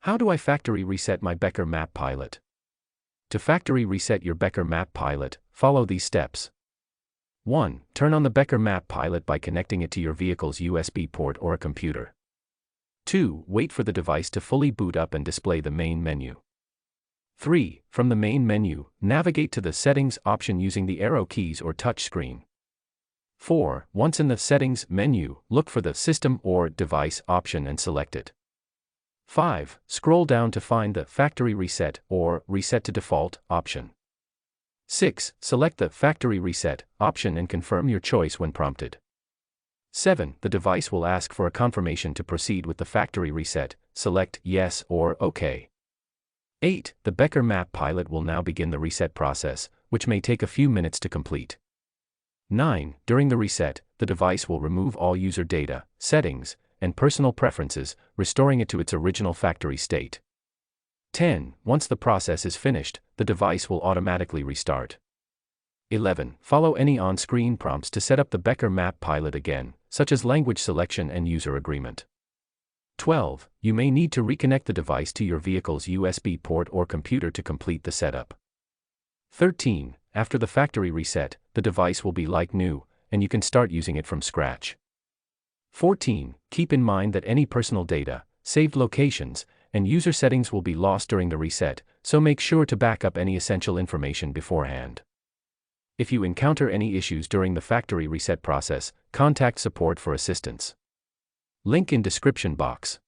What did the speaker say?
How do I factory reset my Becker map pilot? To factory reset your Becker map pilot, follow these steps. 1. Turn on the Becker map pilot by connecting it to your vehicle's USB port or a computer. 2. Wait for the device to fully boot up and display the main menu. 3. From the main menu, navigate to the Settings option using the arrow keys or touch screen. 4. Once in the Settings menu, look for the System or Device option and select it. 5. Scroll down to find the Factory Reset or Reset to Default option. 6. Select the Factory Reset option and confirm your choice when prompted. 7. The device will ask for a confirmation to proceed with the factory reset. Select Yes or OK. 8. The Becker map pilot will now begin the reset process, which may take a few minutes to complete. 9. During the reset, the device will remove all user data, settings, and personal preferences, restoring it to its original factory state. 10. Once the process is finished, the device will automatically restart. 11. Follow any on-screen prompts to set up the Becker map pilot again, such as language selection and user agreement. 12. You may need to reconnect the device to your vehicle's USB port or computer to complete the setup. 13. After the factory reset, the device will be like new, and you can start using it from scratch. 14. Keep in mind that any personal data, saved locations, and user settings will be lost during the reset, so make sure to back up any essential information beforehand. If you encounter any issues during the factory reset process, contact support for assistance. Link in description box.